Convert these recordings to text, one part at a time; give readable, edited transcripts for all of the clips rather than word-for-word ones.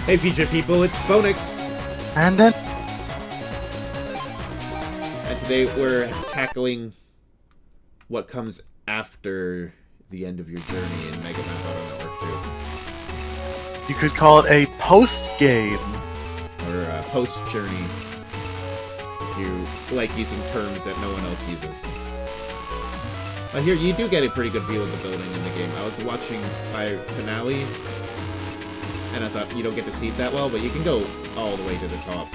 Hey, future people, it's Phonix! And then... And today we're tackling what comes after the end of your journey in Mega Man Battle Network 2. You could call it a post-game. Or a post-journey, if you like using terms that no one else uses. Here, you do get a pretty good view of the building in the game. I was watching my finale, and I thought you don't get to see it that well, but you can go all the way to the top.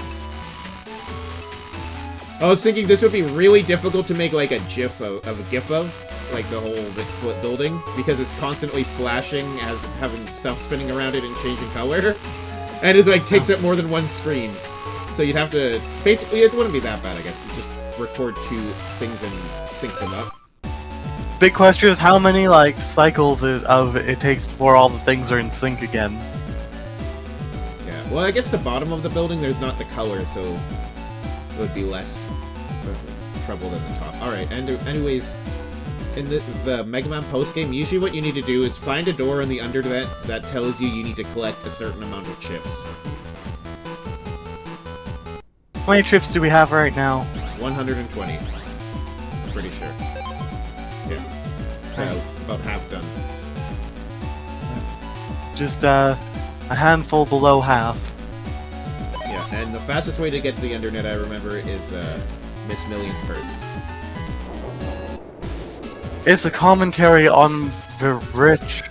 I was thinking this would be really difficult to make like a GIF of like the whole building, because it's constantly flashing, as having stuff spinning around it and changing color, and it like takes up more than one screen. So you'd have to basically, it wouldn't be that bad, I guess. You just record two things and sync them up. Big question is how many like cycles it takes before all the things are in sync again. Yeah, well, I guess the bottom of the building there's not the color, so it would be less trouble than the top. Alright, and anyways, in the Mega Man post-game, usually what you need to do is find a door on the undernet that tells you need to collect a certain amount of chips. How many chips do we have right now? 120. I'm pretty sure. Yeah. So, about half done. Just a handful below half. Yeah, and the fastest way to get to the internet, I remember, is Miss Million's purse. It's a commentary on the rich.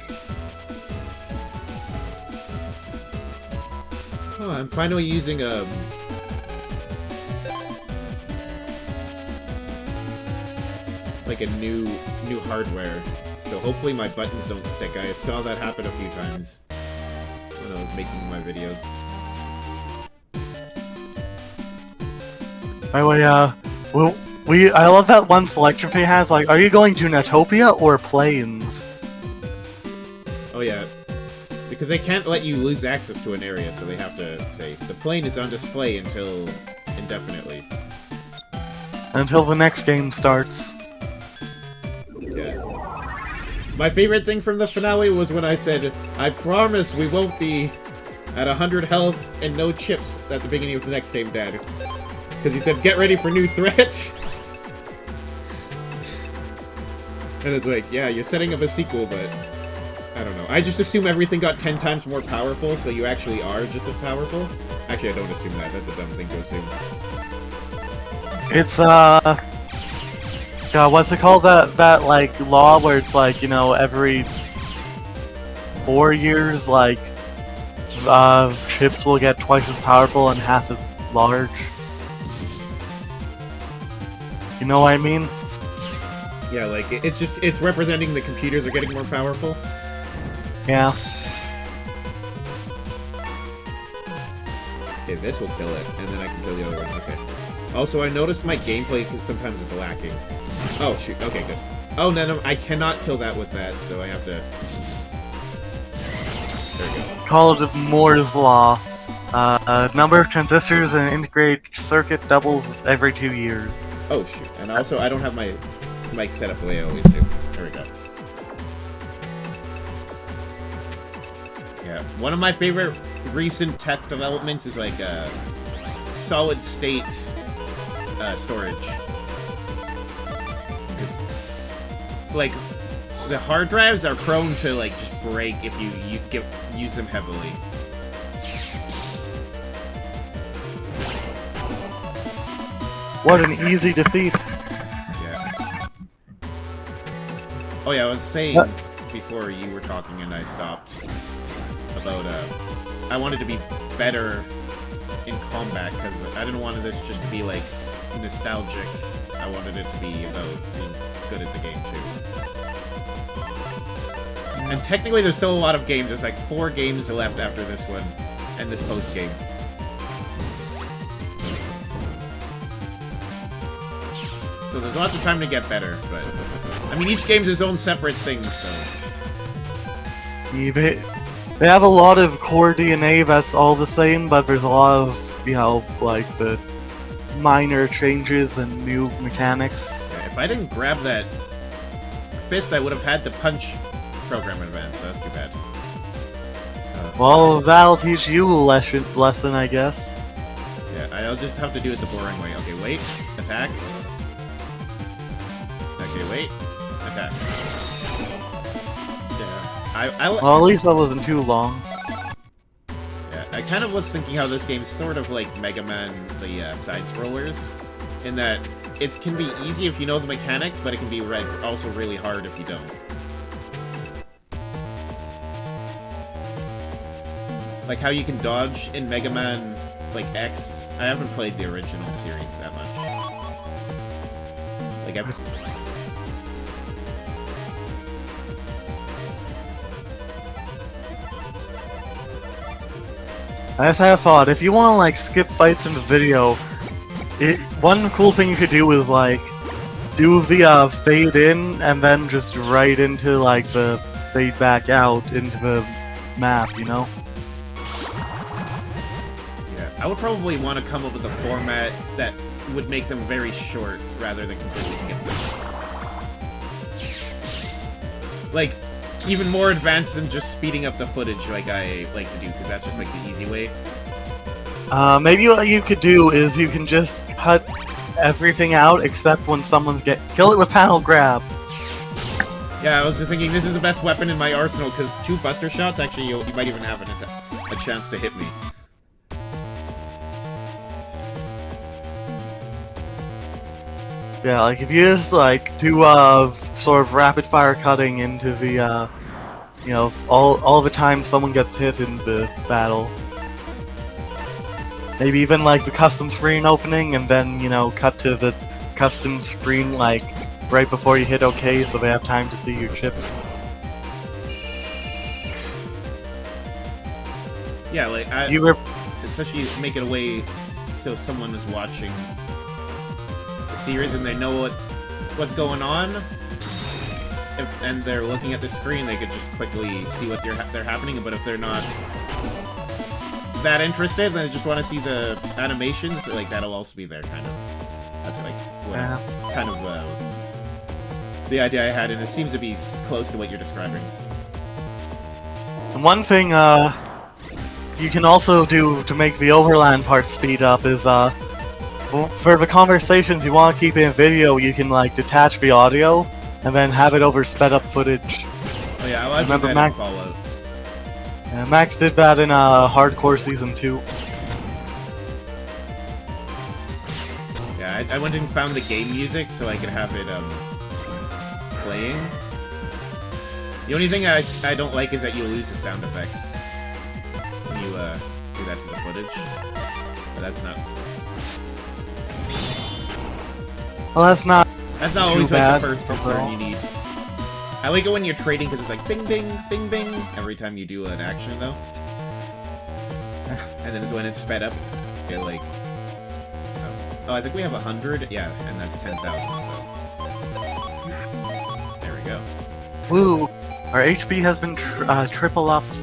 Oh, I'm finally using like a new hardware, so hopefully my buttons don't stick. I saw that happen a few times when I was making my videos. By the way, I love that one selection page has, like, are you going to Natopia or Plains? Oh yeah, because they can't let you lose access to an area, so they have to say, the plane is on display until indefinitely. Until the next game starts. Yeah. My favorite thing from the finale was when I said, I promise we won't be at 100 health and no chips at the beginning of the next game, Dad. Because he said, get ready for new threats. And it's like, yeah, you're setting up a sequel, but I don't know. I just assume everything got 10 times more powerful, so you actually are just as powerful. Actually, I don't assume that. That's a dumb thing to assume. It's, God, what's it called? That, like, law where it's like, you know, every 4 years, like, chips will get twice as powerful and half as large. You know what I mean? Yeah, like, it's representing the computers are getting more powerful. Yeah. Okay, this will kill it, and then I can kill the other one. Okay. Also, I noticed my gameplay sometimes is lacking. Oh, shoot. Okay, good. Oh, no, I cannot kill that with that, so I have to... There we go. Call it Moore's Law. Number of transistors in an integrated circuit doubles every 2 years. Oh, shoot. And also, I don't have my mic set up the way I always do. There we go. Yeah. One of my favorite recent tech developments is, like, solid-state storage. Like, the hard drives are prone to, like, just break if you use them heavily. What an easy defeat. Yeah. Oh yeah, I was saying before you were talking and I stopped about, I wanted to be better in combat, because I didn't want this just to be, like, nostalgic. I wanted it to be about being good at the game, too. And technically there's still a lot of games. There's like 4 games left after this one, and this post-game. So there's lots of time to get better, but... I mean, each game's its own separate thing, so... Yeah, they have a lot of core DNA that's all the same, but there's a lot of, you know, like, the minor changes and new mechanics. Yeah, if I didn't grab that fist, I would have had the punch program in advance, so that's too bad. Well, that'll teach you a lesson, I guess. Yeah, I'll just have to do it the boring way. Okay, wait. Attack. Okay, wait. Attack. Yeah. Well, at least that wasn't too long. Yeah, I kind of was thinking how this game's sort of like Mega Man, the side-scrollers, in that it can be easy if you know the mechanics, but it can be also really hard if you don't. Like how you can dodge in Mega Man, like X. I haven't played the original series that much. Like I just had a thought. If you want to like skip fights in the video, one cool thing you could do is like do the fade in and then just right into like the fade back out into the map, you know? Yeah, I would probably want to come up with a format that would make them very short rather than completely skip them. Like, even more advanced than just speeding up the footage like I like to do, because that's just like the easy way. Maybe what you could do is you can just cut everything out except when someone's kill it with panel grab. Yeah, I was just thinking this is the best weapon in my arsenal, because 2 buster shots, actually you might even have a chance to hit me. Yeah, like if you just like do sort of rapid fire cutting into the you know, all the time someone gets hit in the battle. Maybe even like the custom screen opening and then, you know, cut to the custom screen like right before you hit OK so they have time to see your chips. Yeah, like especially make it a way so someone is watching the series and they know what's going on. And they're looking at the screen, they could just quickly see what they're happening. But if they're not that interested, then they just want to see the animations, like that'll also be there, kind of. That's like kind of the idea I had, and it seems to be close to what you're describing. And one thing you can also do to make the overland part speed up is for the conversations you want to keep in video, you can like detach the audio and then have it over sped up footage. Oh yeah, I remember that in Fallout. Yeah, Max did that in Hardcore Season 2. Yeah, I went and found the game music so I could have it playing. The only thing I don't like is that you lose the sound effects when you do that to the footage. But that's not. Well, that's not always bad, like the first concern you need. I like it when you're trading because it's like bing bing, bing bing every time you do an action though. And then it's when it's sped up, it like... Oh, I think we have 100, yeah, and that's 10,000, so... There we go. Woo! Our HP has been triple upped.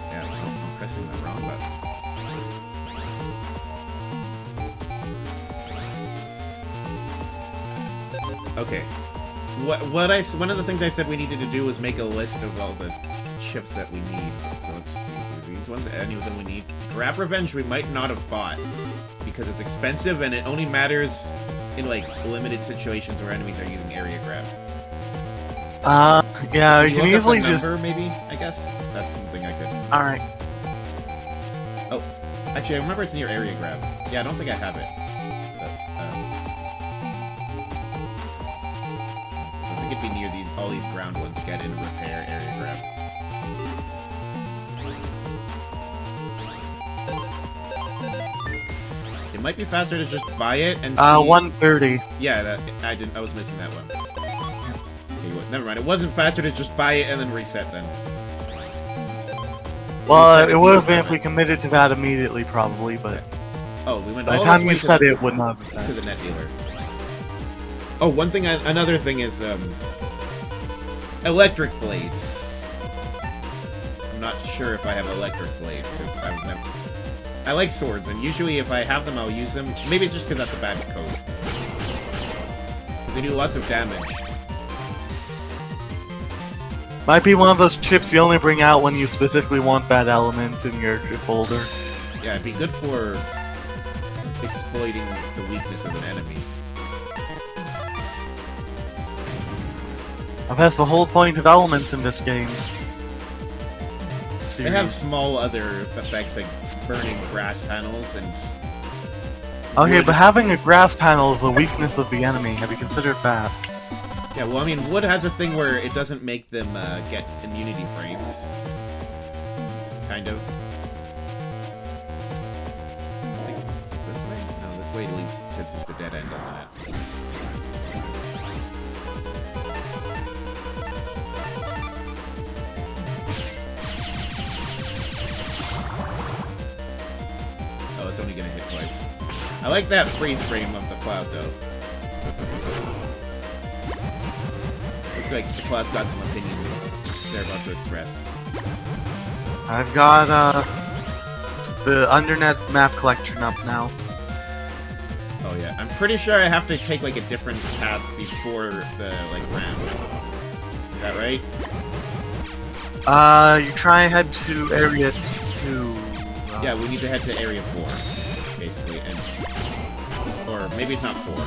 Yeah, I'm pressing the wrong button. Okay. One of the things I said we needed to do was make a list of all the chips that we need. So let's see, these ones, any of them we need. Grab Revenge we might not have bought, because it's expensive and it only matters in like limited situations where enemies are using area grab. Yeah, you can easily number, just... maybe, I guess? That's something I could... Alright. Oh, actually I remember it's near area grab. Yeah, I don't think I have it. It'd be near all these ground ones. Get in, repair, area grab. It might be faster to just buy it and see... 130. Yeah, I was missing that one. Okay, well, never mind. It wasn't faster to just buy it and then reset then. Well, it would have been if we committed to that immediately, probably, but... Oh, we went by the time you said it would not have been to the net dealer. Oh, another thing is, Electric Blade. I'm not sure if I have Electric Blade, because I've never... I like swords, and usually if I have them, I'll use them. Maybe it's just because that's a bad code. But they do lots of damage. Might be one of those chips you only bring out when you specifically want that element in your folder. Yeah, it'd be good for exploiting the weakness of an enemy. That's the whole point of elements in this game. They have small other effects like burning grass panels and... Okay, wood. but having a grass panel is a weakness of the enemy. Have you considered that? Yeah, well, I mean, wood has a thing where it doesn't make them get immunity frames. Kind of. I think it's this way? No, this way leads to just a dead end, doesn't it? Oh, it's only gonna hit twice. I like that freeze frame of the cloud, though. Looks like the cloud's got some opinions they're about to express. I've got the Undernet map collection up now. Oh yeah, I'm pretty sure I have to take like a different path before the like ramp. Is that right? You try and head to Area 2. Yeah, we need to head to Area 4, basically, and or maybe it's not 4.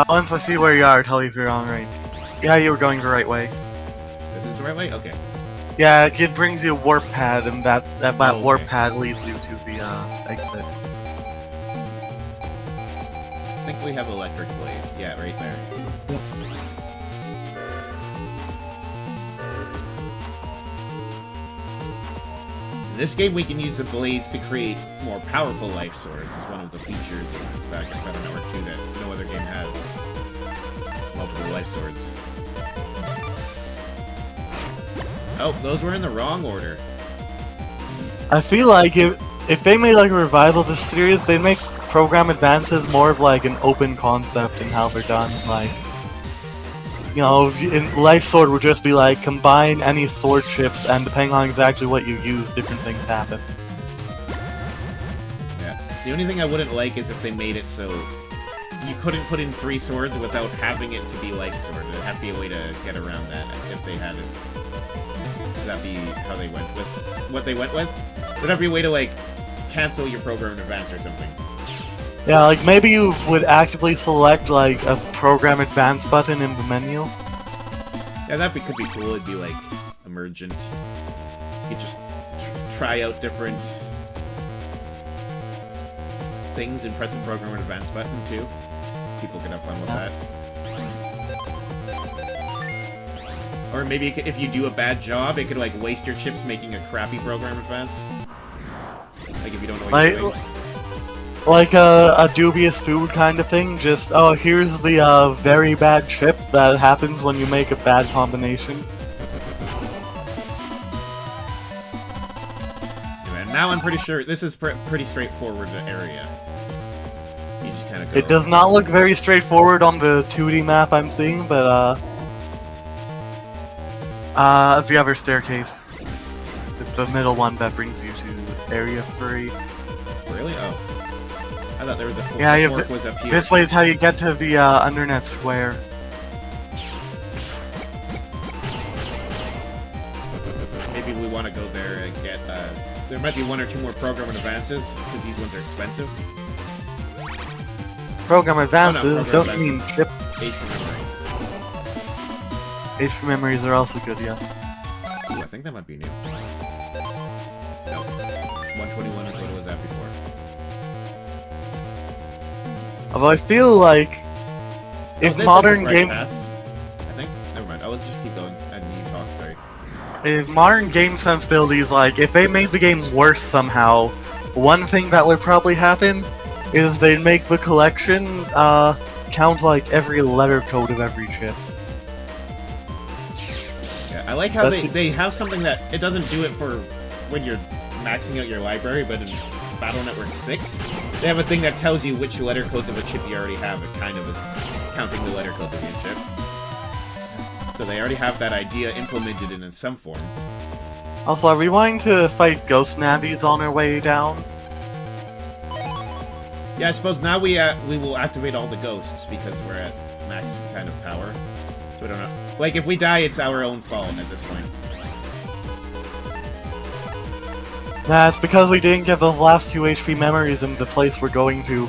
Once I see where you are, I'll tell you if you're on right. Yeah, you were going the right way. Is this the right way? Okay. Yeah, it brings you a warp pad, and that okay. warp pad leads you to the exit. I think we have electric blade. Yeah, right there. In this game, we can use the blades to create more powerful life swords. It's one of the features of Battle Network 2 that no other game has. Multiple life swords. Oh, those were in the wrong order. I feel like if they made like a revival of this series, they'd make program advances more of like an open concept in how they're done. Like, you know, Life Sword would just be like, combine any sword chips, and depending on exactly what you use, different things happen. Yeah. The only thing I wouldn't like is if they made it so you couldn't put in 3 swords without having it to be Life Sword. There'd have to be a way to get around that if they had it. Would that be how they went with what they went with? Would that be a way to, like, cancel your program in advance or something? Yeah, like maybe you would actively select like a program advance button in the menu. Yeah, that could be cool. It'd be like emergent. You could just try out different things and press the program advance button too. People could have fun with that. Or maybe it could, if you do a bad job, it could like waste your chips making a crappy program advance. Like if you don't know what you're doing. Like a dubious food kind of thing, just, oh, here's the very bad chip that happens when you make a bad combination. And now I'm pretty sure this is pretty straightforward area. You just kind of go. It does not look very straightforward on the 2D map I'm seeing, but the other staircase. It's the middle one that brings you to Area 3. Really? Oh. I thought there was a fork. Yeah, the fork was up here. This way is how you get to the Undernet Square. Maybe we want to go there and get, there might be 1 or 2 more program advances, because these ones are expensive. Program advances program don't mean chips. HP memories. HP memories are also good, yes. Ooh, I think that might be new. No. 121 is what it was at before. Although I feel like if modern games, I think. Never mind. Let's just keep going. And you talk. Sorry. if modern game sensibilities, like if they made the game worse somehow, one thing that would probably happen is they'd make the collection count like every letter code of every chip. Yeah, I like how they have something that it doesn't do it for when you're maxing out your library, but in Battle Network 6, they have a thing that tells you which letter codes of a chip you already have. It kind of is counting the letter codes of your chip. So they already have that idea implemented in some form. Also, are we wanting to fight ghost navies on our way down? Yeah, I suppose now we will activate all the ghosts because we're at max kind of power. So we don't know. Like, if we die, it's our own fault at this point. Nah, it's because we didn't get those last 2 HP memories in the place we're going to.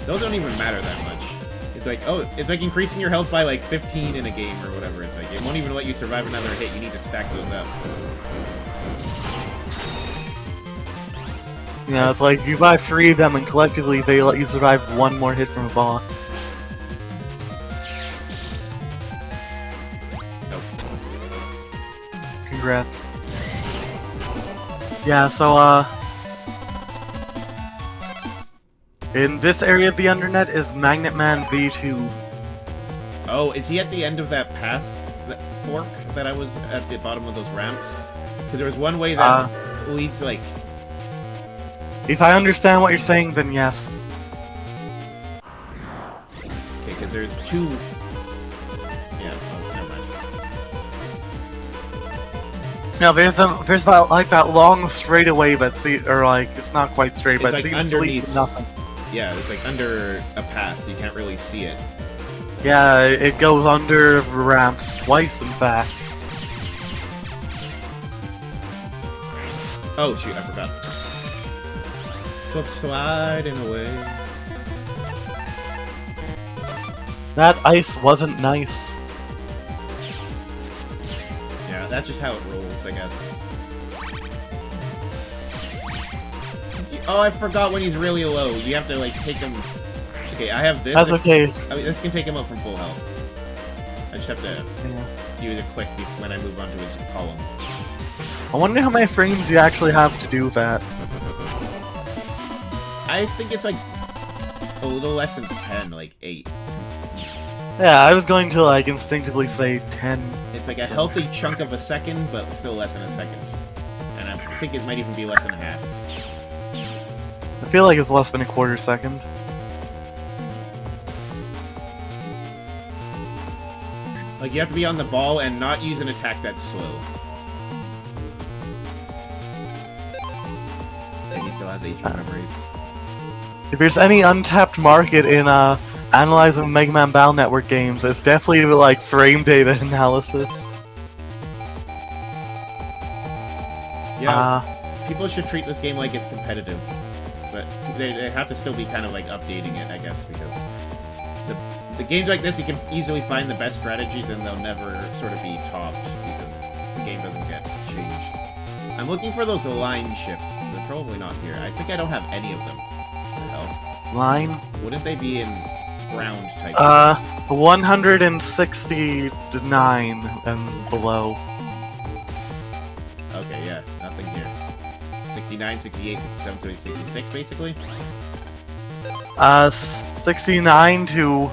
Those don't even matter that much. It's like, oh, it's like increasing your health by like 15 in a game or whatever. It's like, it won't even let you survive another hit. You need to stack those up. Yeah, it's like you buy 3 of them and collectively they let you survive 1 more hit from a boss. Nope. Congrats. Yeah, so, in this area of the Undernet is Magnet Man V2. Oh, is he at the end of that path, that fork, that I was at the bottom of those ramps? Because there was one way that leads, like... If I understand what you're saying, then yes. Okay, because there's 2... Yeah, oh, never mind. No, there's that, like, that long straightaway that or like, it's not quite straight, but like it seems to lead to nothing. Yeah, it's like under a path. You can't really see it. Yeah, it goes under ramps twice, in fact. Oh, shoot, I forgot. Sliding away. That ice wasn't nice. Yeah, that's just how it rolls, I guess. Oh, I forgot when he's really low. You have to, like, take him... Okay, I have this. That's okay. I mean, this can take him up from full health. I just have to do it quick when I move on to his column. I wonder how many frames you actually have to do that. I think it's, like, a little less than 10, like 8. Yeah, I was going to, like, instinctively say 10. It's like a healthy chunk of a second, but still less than a second. And I think it might even be less than a half. I feel like it's less than a quarter second. Like, you have to be on the ball and not use an attack that's slow. And he still has HP memories. If there's any untapped market in analyzing Mega Man Battle Network games, it's definitely like frame data analysis. Yeah, people should treat this game like it's competitive. But they have to still be kind of like updating it, I guess, because the games like this, you can easily find the best strategies and they'll never sort of be topped because the game doesn't get changed. I'm looking for those line ships. They're probably not here. I think I don't have any of them. What the hell? Line? Wouldn't they be in ground type? 169 and below. Okay, yeah, nothing here. 69, 68, 67, 66, basically? 69 to...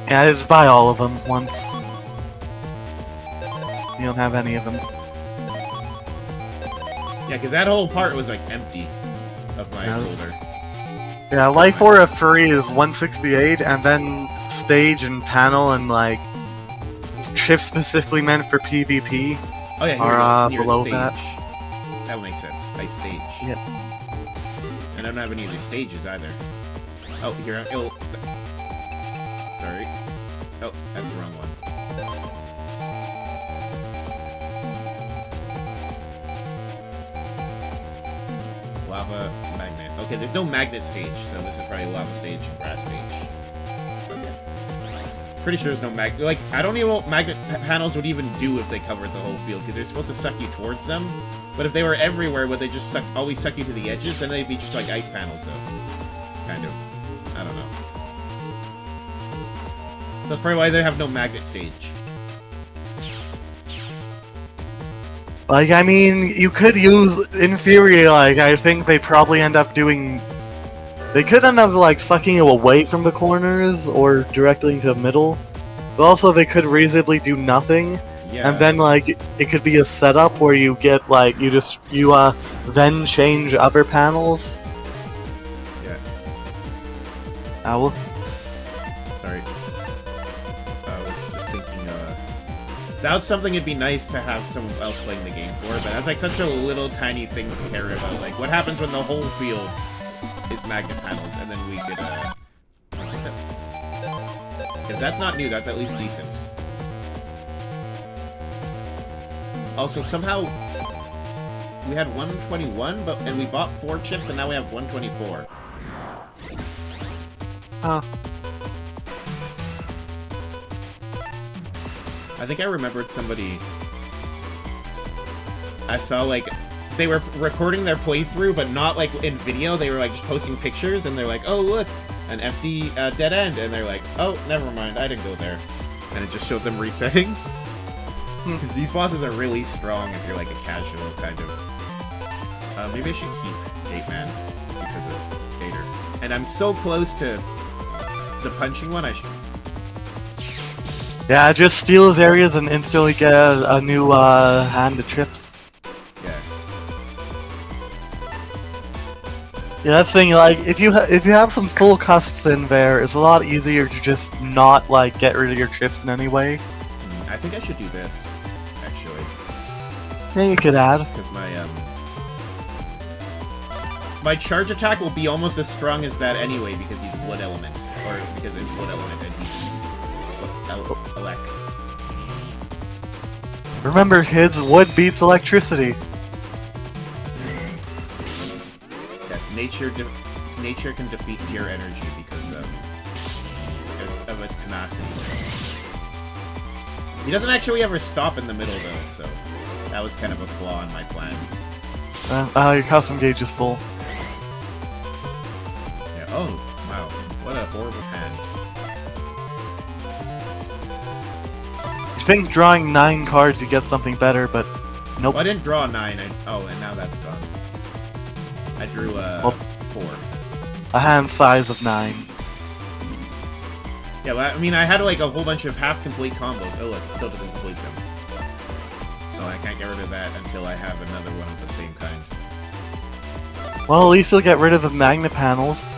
Yeah, just buy all of them once. You don't have any of them. Yeah, because that whole part was, like, empty of my folder. Yeah, Life Aura Free is 168, and then Stage and Panel and, like, chips specifically meant for PvP Oh yeah, here are it is, below stage. that. That would make sense. Ice stage. Yeah. And I don't have any of these stages either. Oh, here I'm... Oh, sorry. Oh, that's the wrong one. Lava magnet. Okay, there's no magnet stage, so this is probably lava stage and grass stage. Okay. Pretty sure there's no magnet. Like, I don't even know what magnet panels would even do if they covered the whole field, because they're supposed to suck you towards them. But if they were everywhere, would they just always suck you to the edges? Then they'd be just like ice panels, so... Kind of. I don't know. So that's probably why they have no magnet stage. Like, I mean, you could use, in theory, like, I think they probably end up doing... They could end up, like, sucking you away from the corners, or directly into the middle. But also, they could reasonably do nothing. Yeah. And then, like, it could be a setup where you get, like, you then change other panels. Yeah. Owl. Sorry. I was just thinking, that's something it'd be nice to have someone else playing the game for, but that's like such a little tiny thing to care about. Like, what happens when the whole field is magnet panels, and then we could, If that's not new, that's at least decent. Also, somehow we had 121, and we bought 4 chips, and now we have 124. Huh. I think I remembered somebody... I saw, like, they were recording their playthrough, but not, like, in video. They were, like, just posting pictures, and they're like, oh, look, an empty dead end. And they're like, oh, never mind, I didn't go there. And it just showed them resetting. Because these bosses are really strong if you're, like, a casual kind of... maybe I should keep Gateman because of Gator. And I'm so close to the punching one, I should... Yeah, just steal his areas and instantly get a new hand of chips. Yeah. Yeah, that's the thing. Like, if you have some full custs in there, it's a lot easier to just not like get rid of your chips in any way. I think I should do this, actually. Yeah, you could add. Because my charge attack will be almost as strong as that anyway because he's wood element, or because it's wood element and he's elect. Remember, kids, wood beats electricity. Yes, nature can defeat pure energy because of its tenacity. He doesn't actually ever stop in the middle though, so that was kind of a flaw in my plan. Your custom gauge is full. Yeah. Oh, wow. What a horrible hand. You think drawing 9 cards you get something better, but nope. Well, I didn't draw 9. Oh, and now that's gone. I drew 4. A hand size of 9. Yeah, well, I mean, I had like a whole bunch of half-complete combos. Oh look, it still doesn't complete them. Oh, I can't get rid of that until I have another one of the same kind. Well, at least you'll get rid of the magnet panels.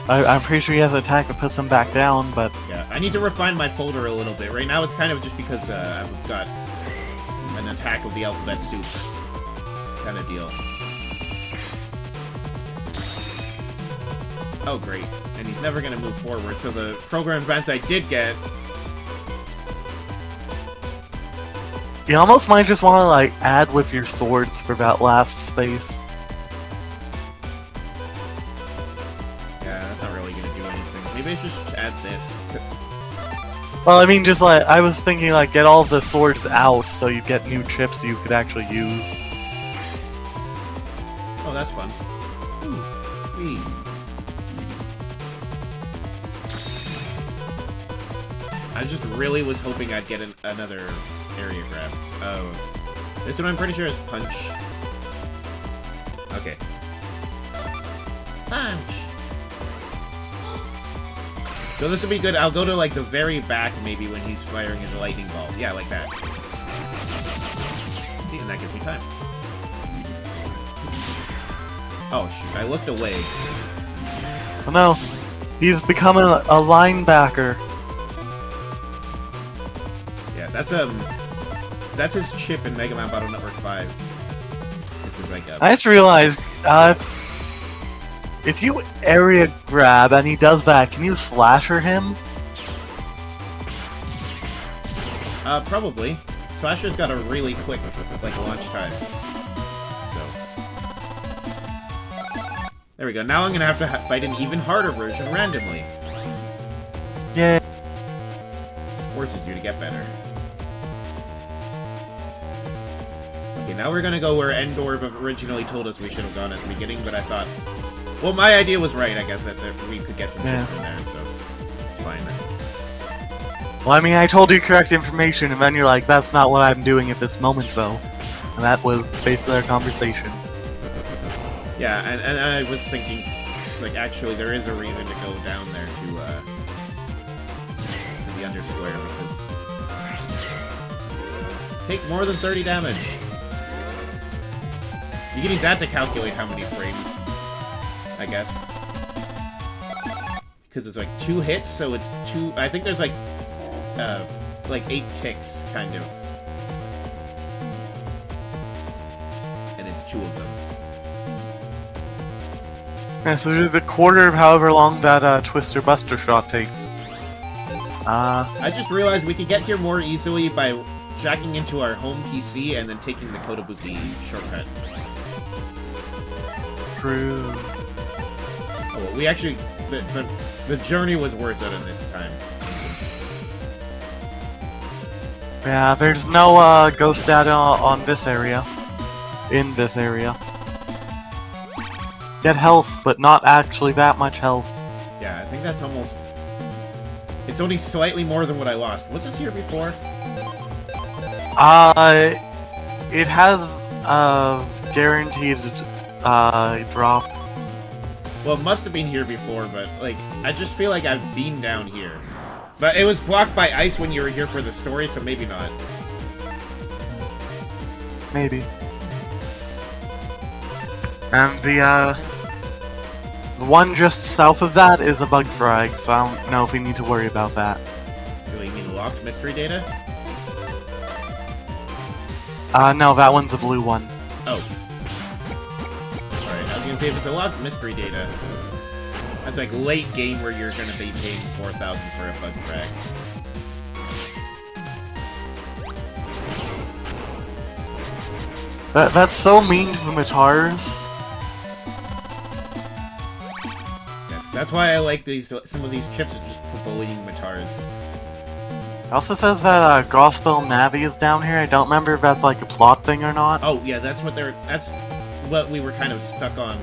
I'm pretty sure he has an attack that puts them back down, but... Yeah, I need to refine my folder a little bit. Right now it's kind of just because I've got an attack of the alphabet soup kind of deal. Oh, great. And he's never going to move forward, so the program advance I did get... You almost might just want to, like, add with your swords for that last space. Yeah, that's not really going to do anything. Maybe I should just add this. Well, I mean, just like, I was thinking, like, get all the swords out so you get new chips you could actually use. Oh, that's fun. Ooh. Whee. I just really was hoping I'd get another area grab. Oh. This one I'm pretty sure is punch. Okay. Punch! So this will be good. I'll go to, like, the very back, maybe, when he's firing his lightning ball. Yeah, like that. See, and that gives me time. Oh, shoot. I looked away. Oh no. He's becoming a linebacker. Yeah, that's his chip in Mega Man Battle Network 5. This is like a... I just realized, if you area grab and he does that, can you slasher him? Probably. Slasher's got a really quick, like, launch time. So... There we go. Now I'm gonna have to fight an even harder version randomly. Yeah. Forces you to get better. Okay, now we're gonna go where Endor originally told us we should have gone at the beginning, but I thought... Well, my idea was right, I guess, that we could get some chips from there, so... It's fine. Well, I mean, I told you correct information, and then you're like, that's not what I'm doing at this moment, though. And that was based on our conversation. Yeah, and I was thinking, like, actually, there is a reason to go down there to the Undersquare, because... Take more than 30 damage! You can use that to calculate how many frames, I guess. Because it's like 2 hits, so it's 2... I think there's like 8 ticks, kind of. And it's 2 of them. Yeah, so just a quarter of however long that Twister Buster shot takes. I just realized we could get here more easily by jacking into our home PC and then taking the Kotobuki shortcut. True. Oh, well, we actually... The journey was worth it in this time. Yeah, there's no ghost data on this area. In this area. Get health, but not actually that much health. Yeah, I think that's almost... It's only slightly more than what I lost. Was this here before? It has guaranteed drop. Well, it must have been here before, but, like, I just feel like I've been down here. But it was blocked by ice when you were here for the story, so maybe not. Maybe. And the one just south of that is a bug frag, so I don't know if we need to worry about that. Really, you mean locked mystery data? No, that one's a blue one. Oh. Alright, I was gonna say, if it's a locked mystery data, that's like late game where you're gonna be paying 4,000 for a bug frag. That's so mean to the Matars. Yes, that's why I like some of these chips just for bullying Matars. It also says that Gospel Navi is down here. I don't remember if that's like a plot thing or not. Oh yeah, that's what we were kind of stuck on.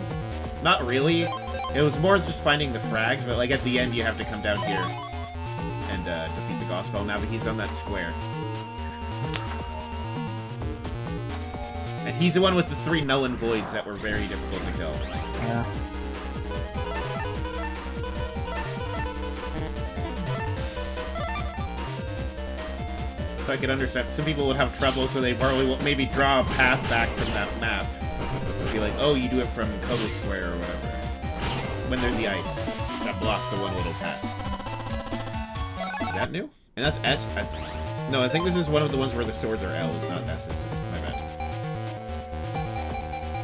Not really. It was more just finding the frags, but like at the end you have to come down here and defeat the Gospel Navi. He's on that square. And he's the one with the 3 null and voids that were very difficult to kill. Yeah. So I could understand. Some people would have trouble, so they probably maybe draw a path back from that map. Be like, oh, you do it from Kobo Square or whatever. When there's the ice that blocks the one little path. Is that new? And that's S? No, I think this is one of the ones where the swords are L's, not S's. My bad.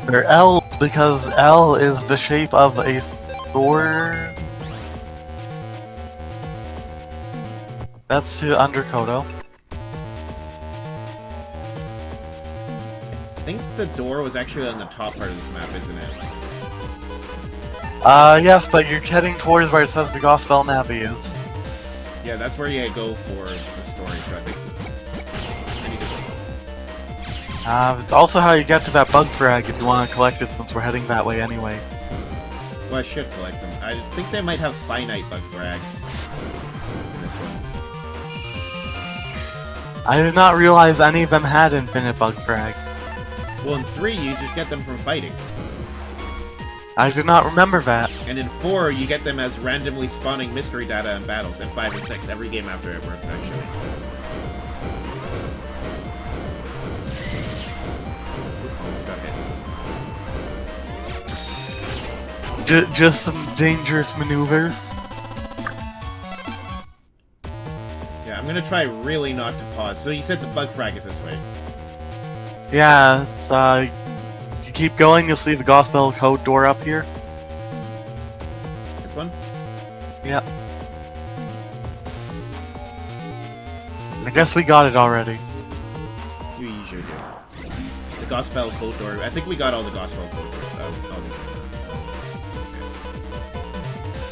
They're L because L is the shape of a sword. That's to Underkodo. I think the door was actually on the top part of this map, isn't it? Yes, but you're heading towards where it says the Gospel Navi is. Yeah, that's where you go for the story, so I think I need to go. It's also how you get to that bug frag if you want to collect it since we're heading that way anyway. Well, I should collect them. I think they might have finite bug frags in this one. I did not realize any of them had infinite bug frags. Well, in 3, you just get them from fighting. I did not remember that. And in 4, you get them as randomly spawning mystery data in battles. In 5 and 6, every game after it works, actually. Almost got hit. Just some dangerous maneuvers. Yeah, I'm gonna try really not to pause. So you said the bug frag is this way. Yeah, it's, you keep going, you'll see the Gospel Code door up here. This one? Yep. I guess we got it already. You usually do. The Gospel Code door. I think we got all the Gospel Code doors.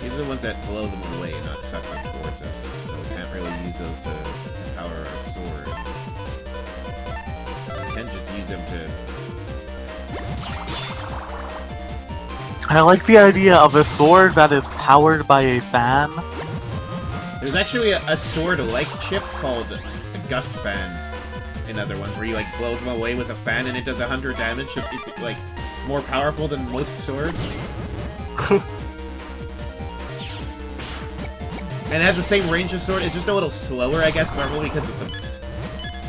These are the ones that blow them away and not suck them towards us. So we can't really use those to empower our swords. We can just use them to... I like the idea of a sword that is powered by a fan. There's actually a sword-like chip called a Gust Fan in other ones, where you like blow them away with a fan and it does 100 damage. It's like more powerful than most swords. And it has the same range as sword. It's just a little slower, I guess, probably because of the...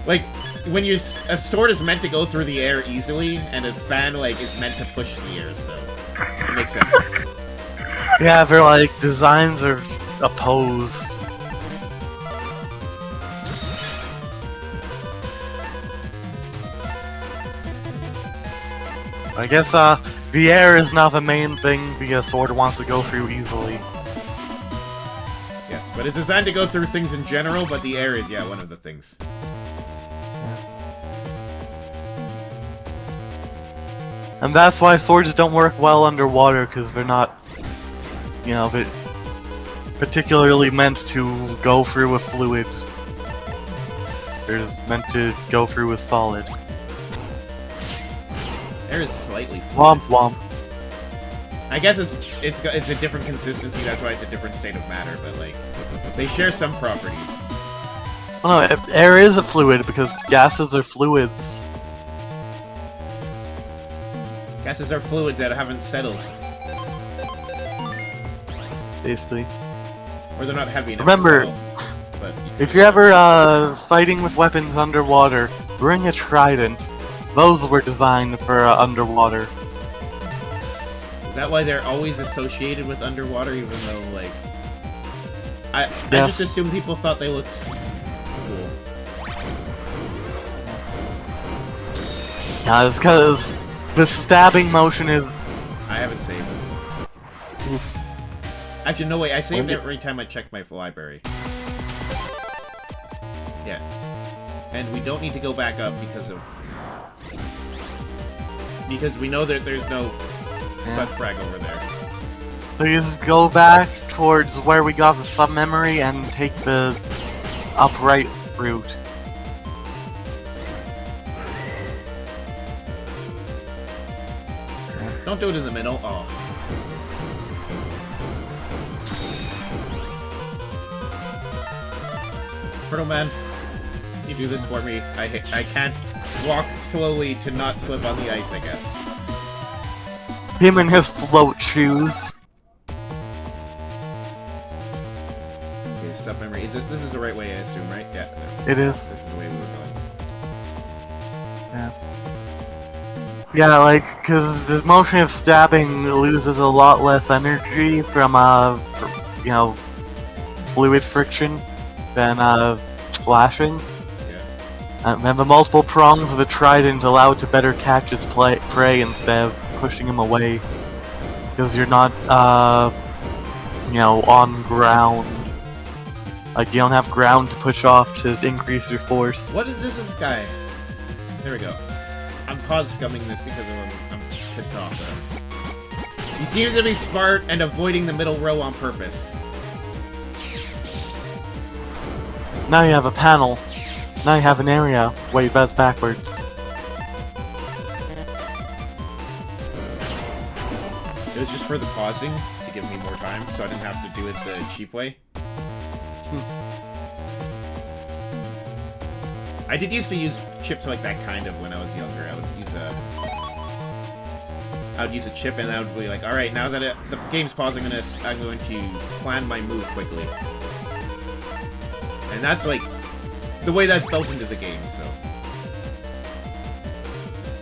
Like, when a sword is meant to go through the air easily, and a fan, like, is meant to push the air, so... It makes sense. Yeah, they're like, designs are opposed. I guess, the air is not the main thing the sword wants to go through easily. Yes. But it's designed to go through things in general, but the air is, yeah, one of the things. And that's why swords don't work well underwater, because they're not, you know, particularly meant to go through a fluid. They're just meant to go through a solid. Air is slightly fluid. Womp womp. I guess it's a different consistency, that's why it's a different state of matter, but like, they share some properties. Well, no, air is a fluid because gases are fluids. Gases are fluids that haven't settled. Basically. Or they're not heavy enough Remember, to settle, but if you're ever fighting with weapons underwater, bring a trident. Those were designed for underwater. is that why they're always associated with underwater, even though, like... I Yes. just assumed people thought they looked cool. Yeah, it's because the stabbing motion is... I haven't saved. Oof. Actually, no, wait, I saved every time I checked my library. Yeah. And we don't need to go back up because of... Because we know that there's no bug frag over there. So you just go back towards where we got the sub-memory and take the upright route. Don't do it in the middle. Oh. Turtle Man, can you do this for me? I can't walk slowly to not slip on the ice, I guess. Him and his float shoes. Okay, sub memory. This is the right way, I assume, right? Yeah. It is. This is the way we were going. Yeah. Yeah, like, because the motion of stabbing loses a lot less energy from, you know, fluid friction than, slashing. Yeah. And the multiple prongs of a trident allow it to better catch its prey instead of pushing him away. Because you're not, you know, on ground. Like, you don't have ground to push off to increase your force. What is this guy? There we go. I'm pause scumming this because I'm pissed off at him. He seems to be smart and avoiding the middle row on purpose. Now you have a panel. Now you have an area. Wait, that's backwards. It was just for the pausing to give me more time, so I didn't have to do it the cheap way. I did used to use chips like that kind of when I was younger. I would use a chip and I would be like, all right, now that the game's pausing, I'm going to plan my move quickly. And that's like the way that's built into the game, so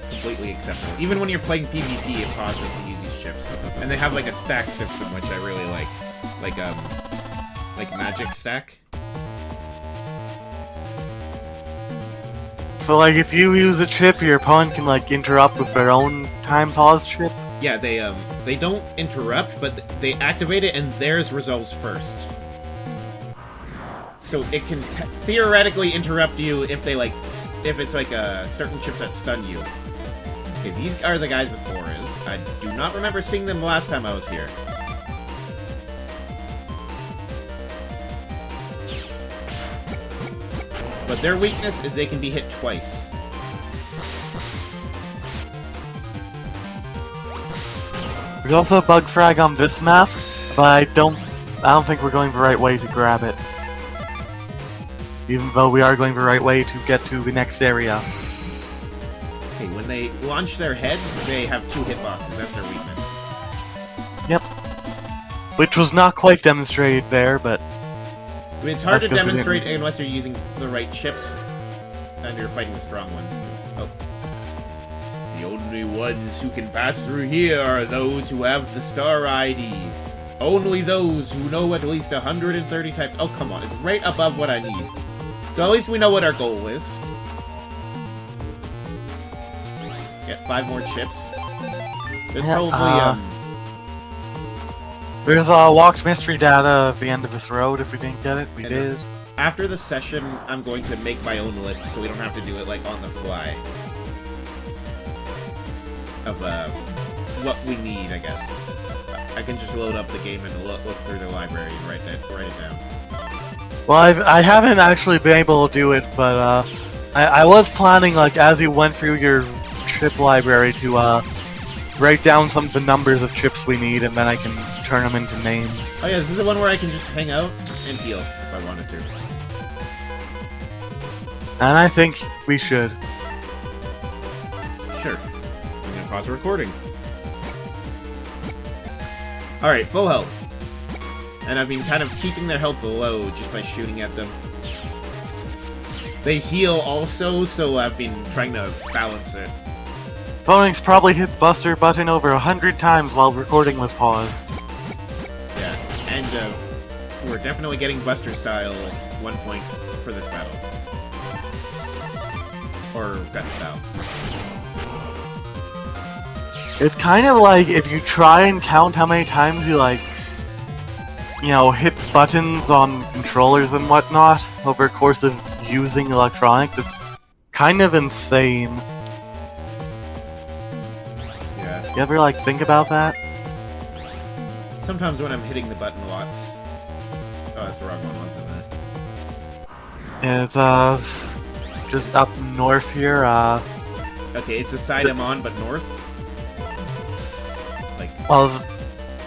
it's completely acceptable. Even when you're playing PvP, it pauses to use these chips, and they have like a stack system, which I really like magic stack. So, like, if you use a chip, your opponent can, like, interrupt with their own time pause chip? Yeah, they don't interrupt, but they activate it, and theirs resolves first. So it can theoretically interrupt you if they, like, if it's, like, certain chips that stun you. Okay, these are the guys with auras. I do not remember seeing them last time I was here. But their weakness is they can be hit twice. There's also a bug frag on this map, but I don't think we're going the right way to grab it. Even though we are going the right way to get to the next area. Okay, when they launch their heads, they have 2 hitboxes. That's their weakness. Yep. Which was not quite demonstrated there, but... I mean, it's hard to demonstrate unless you're using the right chips and you're fighting the strong ones. Oh. The only ones who can pass through here are those who have the star ID. Only those who know at least 130 types. Oh, come on. It's right above what I need. So at least we know what our goal is. Get 5 more chips. There's probably, There's walked mystery data at the end of this road if we didn't get it. We did. After the session, I'm going to make my own list so we don't have to do it, like, on the fly. Of, what we need, I guess. I can just load up the game and look through the library and write it down. Well, I haven't actually been able to do it, but, I was planning, like, as you went through your chip library to, write down some of the numbers of chips we need, and then I can turn them into names. Oh yeah, this is the one where I can just hang out and heal if I wanted to. And I think we should. Sure. I'm gonna pause the recording. Alright, full health. And I've been kind of keeping their health low just by shooting at them. They heal also, so I've been trying to balance it. Phoenix probably hit the Buster button over 100 times while recording was paused. Yeah, and we're definitely getting Buster style 1 point for this battle. Or best style. It's kind of like if you try and count how many times you, like, you know, hit buttons on controllers and whatnot over the course of using electronics, it's kind of insane. Yeah. You ever, like, think about that? Sometimes when I'm hitting the button lots. Oh, that's the wrong one, wasn't it? It's, just up north here, Okay, it's the side I'm on, but north? Like... Well,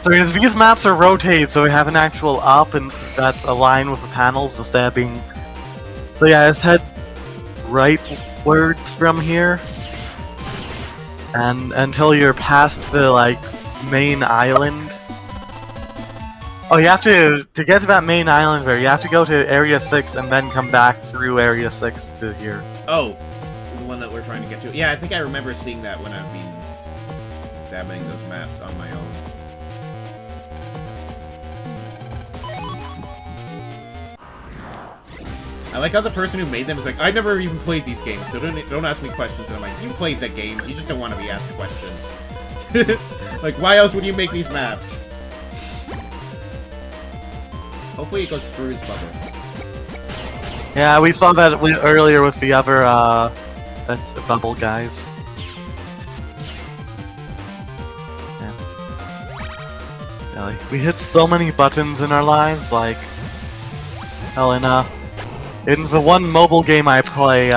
so these maps are rotated, so we have an actual up, and that's aligned with the panels instead of being... So yeah, let's head rightwards from here. And until you're past the, like, main island. Oh, you have to get to that main island there, you have to go to Area 6 and then come back through Area 6 to here. Oh, the one that we're trying to get to. Yeah, I think I remember seeing that when I've been examining those maps on my own. I like how the person who made them is like, I've never even played these games, so don't ask me questions. And I'm like, you played the games, you just don't want to be asked questions. Like, why else would you make these maps? Hopefully it goes through his bubble. Yeah, we saw that earlier with the other, the bubble guys. Yeah. Yeah, like, we hit so many buttons in our lives, like... Hell, in the one mobile game I play,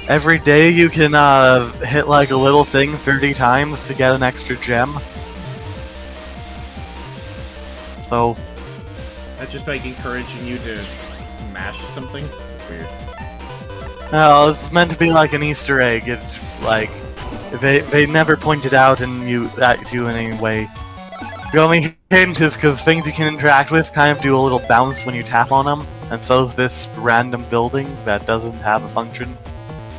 every day you can, hit, like, a little thing 30 times to get an extra gem. So... That's just like encouraging you to mash something? It's weird. No, it's meant to be like an Easter egg. It's like they never pointed out and you in any way. The only hint is because things you can interact with kind of do a little bounce when you tap on them, and so is this random building that doesn't have a function.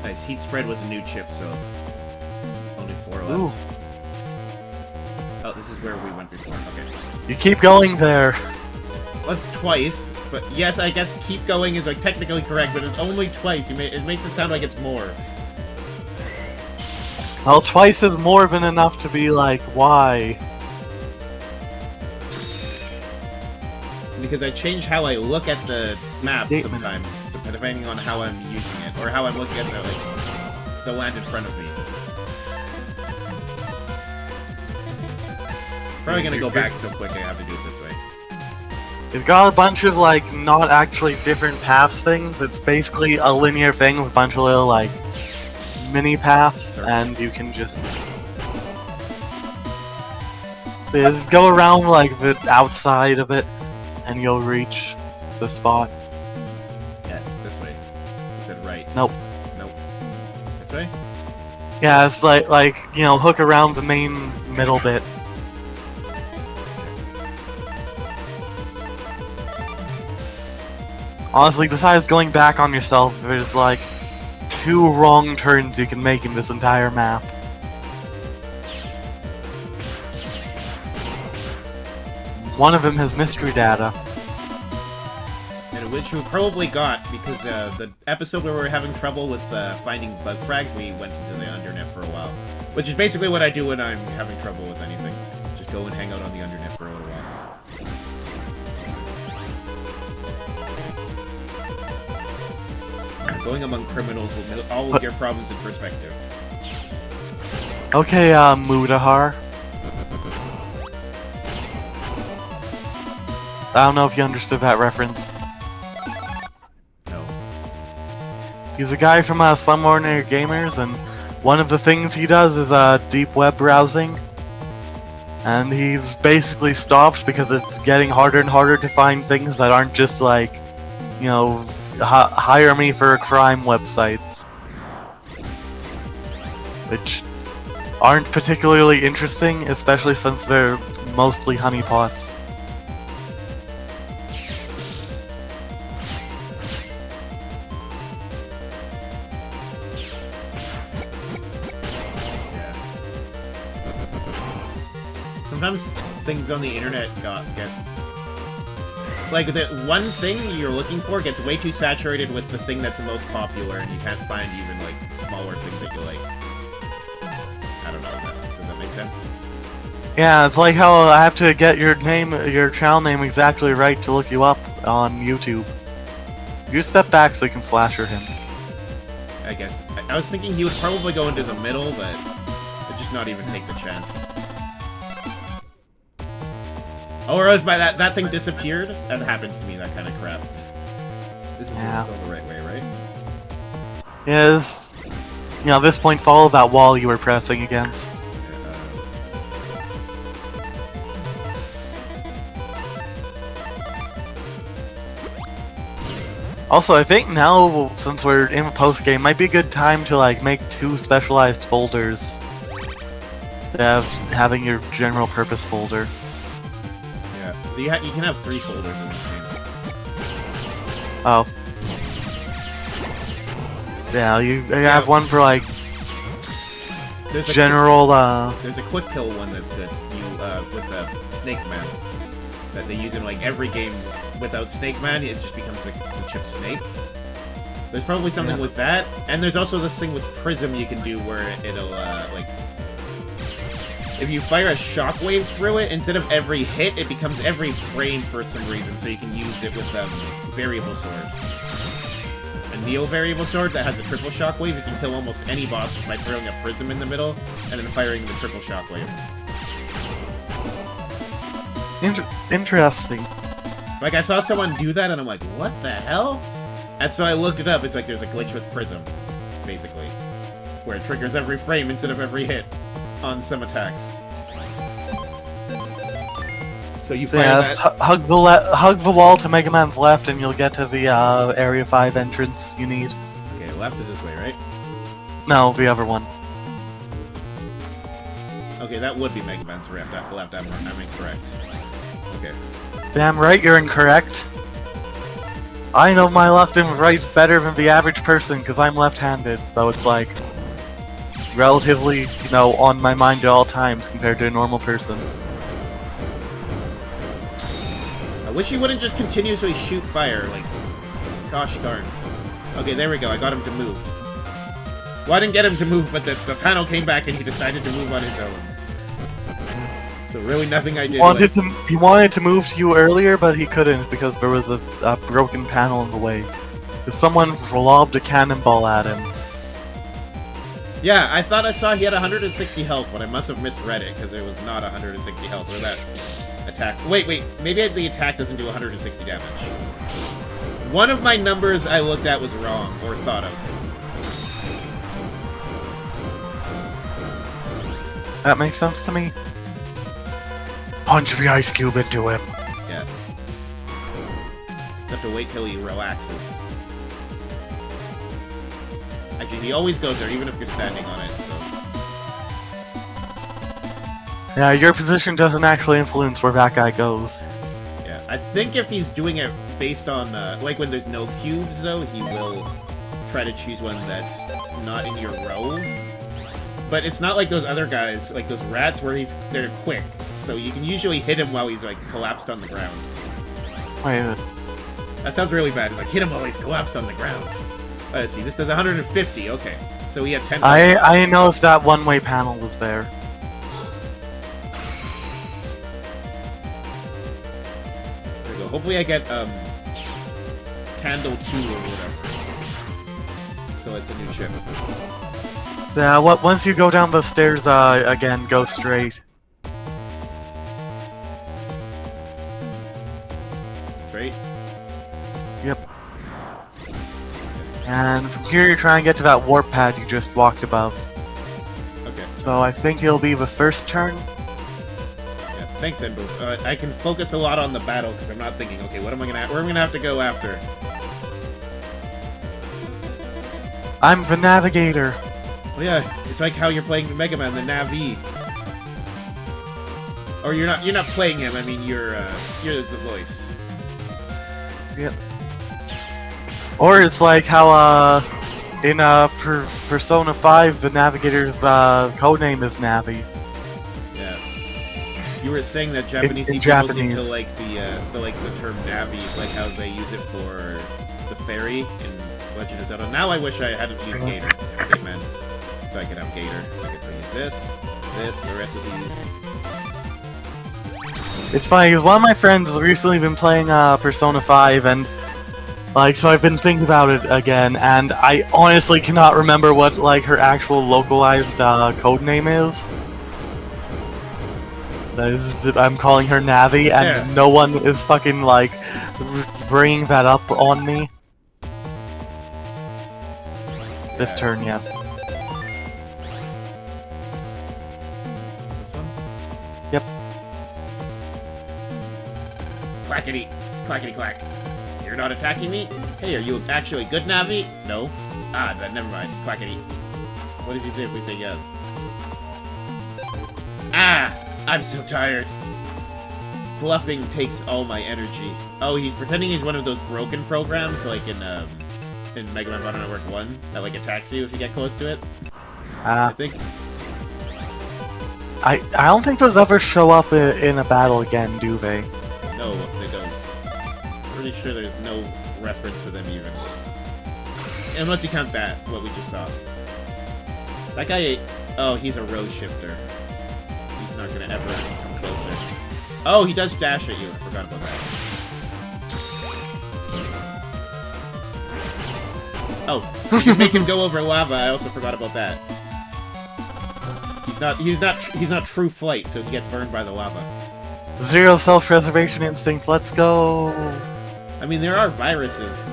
Nice. Heat spread was a new chip, so only 4 left. Ooh. Oh, this is where we went before. Okay. You keep going there. That's twice, but yes, I guess keep going is like technically correct, but it's only twice. It makes it sound like it's more. Well, twice is more than enough to be like, why? Because I change how I look at the map sometimes, depending on how I'm using it, or how I'm looking at the land in front of me. It's probably gonna go back so quick I have to do it this way. You've got a bunch of, like, not actually different paths things. It's basically a linear thing with a bunch of little, like, mini paths, and you can just go around, like, the outside of it, and you'll reach the spot. Yeah, this way. You said right. Nope. Nope. This way? Yeah, it's like, you know, hook around the main middle bit. Honestly, besides going back on yourself, there's like 2 wrong turns you can make in this entire map. One of them has mystery data. And which we probably got, because the episode where we were having trouble with finding bug frags, we went into the undernet for a while. Which is basically what I do when I'm having trouble with anything. Just go and hang out on the undernet for a little while. Going among criminals will put all of your problems in perspective. Okay, Mudahar. I don't know if you understood that reference. No. He's a guy from Some Ordinary Gamers, and one of the things he does is deep web browsing. And he's basically stopped because it's getting harder and harder to find things that aren't just like, you know, hire me for a crime websites. Which aren't particularly interesting, especially since they're mostly honeypots. Sometimes things on the internet get... Like, the one thing you're looking for gets way too saturated with the thing that's the most popular, and you can't find even, like, smaller things that you like. I don't know. Does that make sense? Yeah, it's like how I have to get your channel name exactly right to look you up on YouTube. You step back so you can slasher him. I guess. I was thinking he would probably go into the middle, but I'd just not even take the chance. Oh, or else by that thing disappeared? That happens to me, that kind of crap. This is still the right way, right? Yes. You know, at this point, follow that wall you were pressing against. Also, I think now, since we're in a post-game, might be a good time to, like, make 2 specialized folders. Instead of having your general purpose folder. You can have 3 folders in this game. Oh. Yeah, you have one for, like, general, There's a quick kill one that's good. With Snake Man. That they use in, like, every game without Snake Man, it just becomes, like, the chip Snake. There's probably something with that. And there's also this thing with Prism you can do where it'll, like... If you fire a shockwave through it, instead of every hit, it becomes every frame for some reason, so you can use it with Variable Sword. A Neo Variable Sword that has a triple shockwave, you can kill almost any boss just by throwing a prism in the middle, and then firing the triple shockwave. Interesting. Like, I saw someone do that, and I'm like, what the hell? And so I looked it up, it's like there's a glitch with Prism, basically. Where it triggers every frame instead of every hit. On some attacks. So you fire that. Hug the wall to Mega Man's left, and you'll get to the Area 5 entrance you need. Okay, left is this way, right? No, the other one. Okay, that would be Mega Man's left. I'm incorrect. Okay. Damn right, you're incorrect. I know my left and right better than the average person because I'm left-handed, so it's like relatively, you know, on my mind at all times compared to a normal person. I wish he wouldn't just continuously shoot fire, like, gosh darn. Okay, there we go, I got him to move. Well, I didn't get him to move, but the panel came back and he decided to move on his own. So really nothing I did. He wanted to move to you earlier, but he couldn't because there was a broken panel in the way. Because someone lobbed a cannonball at him. Yeah, I thought I saw he had 160 health, but I must have misread it, because it was not 160 health, or that attack... Wait, maybe the attack doesn't do 160 damage. One of my numbers I looked at was wrong, or thought of. That makes sense to me. Punch the ice cube into him. Yeah. Just have to wait till he relaxes. Actually, he always goes there, even if you're standing on it, so... Yeah, your position doesn't actually influence where that guy goes. Yeah, I think if he's doing it based on, like when there's no cubes, though, he will try to choose one that's not in your row. But it's not like those other guys, like those rats, where they're quick. So you can usually hit him while he's, like, collapsed on the ground. Wait. That sounds really bad. It's like, hit him while he's collapsed on the ground. Let's see, this does 150, okay. So he had 10... I noticed that one-way panel was there. There we go. Hopefully I get, Candle 2 or whatever. so it's a new chip. So, once you go down the stairs, again, go straight. Straight? Yep. And from here, you're trying to get to that warp pad you just walked above. Okay. So I think it'll be the first turn. Yeah, thanks, Enbo. I can focus a lot on the battle because I'm not thinking, okay, where am I gonna have to go after? I'm the navigator. Oh yeah, it's like how you're playing Mega Man, the Navi. Or you're not playing him. I mean, you're the voice. Yep. Or it's like how in Persona 5, the navigator's codename is Navi. Yeah. You were saying that Japanese in people seem Japanese. to like the term Navi, like how they use it for the fairy in Legend of Zelda. Now I wish I hadn't used Gator, man, so I could have Gator. I guess I use this, the rest of these. It's funny because one of my friends has recently been playing Persona 5, and like, so I've been thinking about it again, and I honestly cannot remember what like her actual localized codename is. I'm calling her Navi, and Yeah. no one is fucking like bringing that up on me. This turn, yes. This one? Yep. Clackety, clackety clack. You're not attacking me? Hey, are you actually good, Navi? No. Ah, then never mind. Clackety. What does he say if we say yes? Ah! I'm so tired. Bluffing takes all my energy. Oh, he's pretending he's one of those broken programs, like in Mega Man Battle Network 1, that like attacks you if you get close to it. I think. I don't think those ever show up in a battle again, do they? No, they don't. Pretty sure there's no reference to them even. Unless you count that, what we just saw. That guy, oh, he's a road shifter. He's not gonna ever come closer. Oh, he does dash at you. I forgot about that. Oh, you can make him go over lava. I also forgot about that. He's not true flight, so he gets burned by the lava. Zero self-preservation instinct, let's go! I mean, there are viruses,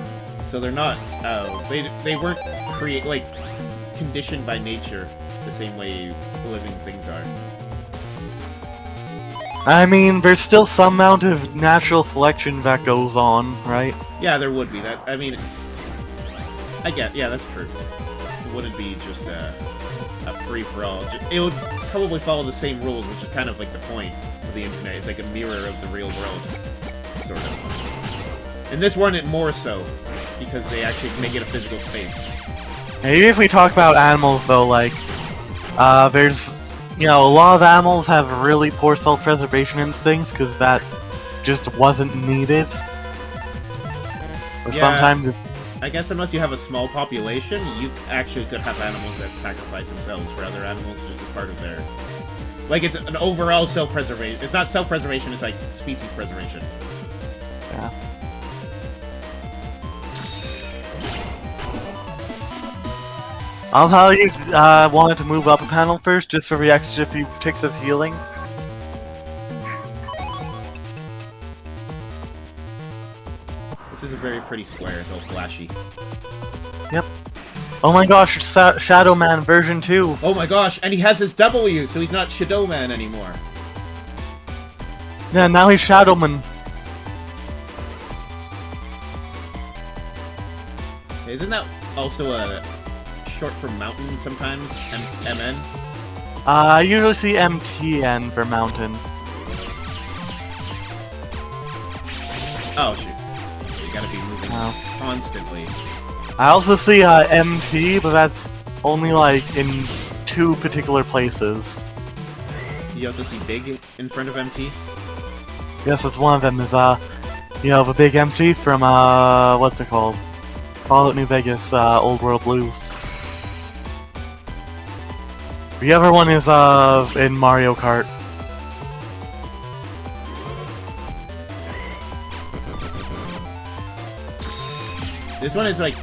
so they're not. They weren't conditioned by nature the same way living things are. I mean, there's still some amount of natural selection that goes on, right? Yeah, there would be. That, I mean, I get. Yeah, that's true. It wouldn't be just a free-for-all. It would probably follow the same rules, which is kind of like the point of the internet. It's like a mirror of the real world, sort of. In this one, it more so, because they actually make it a physical space. And even if we talk about animals, though, like, there's, you know, a lot of animals have really poor self-preservation instincts, because that just wasn't needed. Or Yeah. sometimes I guess unless you have a small population, you actually could have animals that sacrifice themselves for other animals just as part of their... Like, it's an overall self-preservation. It's not self-preservation, it's like species preservation. yeah. I'll tell you, wanted to move up a panel first, just for the extra few ticks of healing. This is a very pretty square, it's all flashy. Yep. Oh my gosh, it's Shadow Man version 2. Oh my gosh, and he has his W, so he's not Shadow Man anymore. Yeah, now he's Shadowman. Isn't that also a short for mountain sometimes? MN? I usually see MTN for mountain. Oh shoot. You gotta be moving Wow. constantly. I also see MT, but that's only like in 2 particular places. You also see Big in front of MT? Yes, it's one of them is you know, the big MT from what's it called? Fallout New Vegas, Old World Blues. The other one is in Mario Kart. This one is like...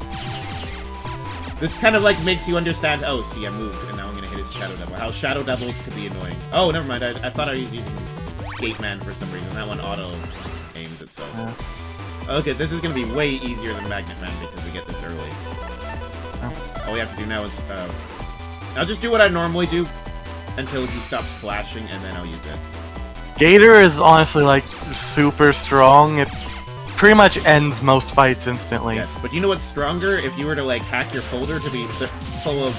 This kind of like makes you understand. Oh, see, I moved, and now I'm gonna hit his Shadow Devil. How Shadow Devils could be annoying. Oh, never mind. I thought I was using Gate Man for some reason. That one auto aims itself. Yeah. Okay, this is gonna be way easier than Magnet Man because we get this early. All we have to do now is I'll just do what I normally do until he stops flashing, and then I'll use it. Gator is honestly like super strong. It pretty much ends most fights instantly. Yes, but you know what's stronger? If you were to like hack your folder to be full of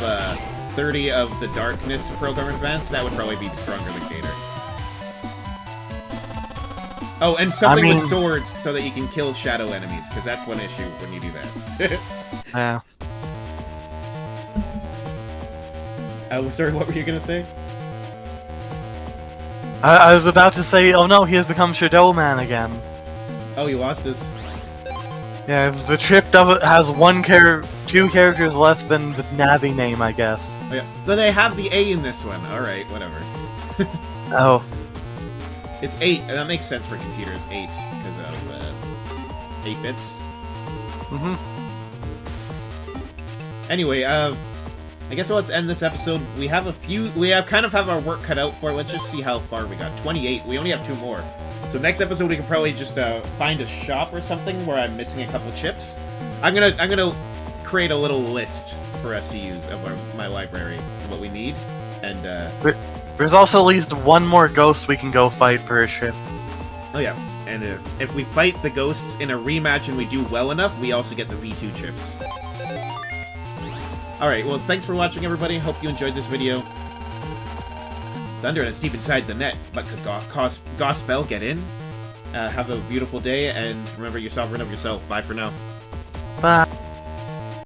30 of the Darkness program advanced, that would probably be stronger than Gator. Oh, and something with swords so that you can kill shadow enemies, because that's one issue when you do that. Yeah. Sorry, what were you gonna say? I was about to say, oh no, he has become Shadow Man again. Oh, you lost this. Yeah, the trip has two characters less than the Navi name, I guess. Oh, yeah. Then they have the A in this one. Alright, whatever. Oh. It's 8, and that makes sense for computers. 8, because of 8 bits. Mm-hmm. Anyway, I guess let's end this episode. We have kind of have our work cut out for it. Let's just see how far we got. 28. We only have 2 more. So next episode we can probably just find a shop or something where I'm missing a couple chips. I'm gonna create a little list for us to use of my library, what we need, and there's also at least one more ghost we can go fight for a ship. Oh yeah, and if we fight the ghosts in a rematch and we do well enough, we also get the V2 chips. Alright, well, thanks for watching, everybody. Hope you enjoyed this video. Thunder and Steve inside the net, but could Gospel get in? Have a beautiful day, and remember, you're sovereign of yourself. Bye for now.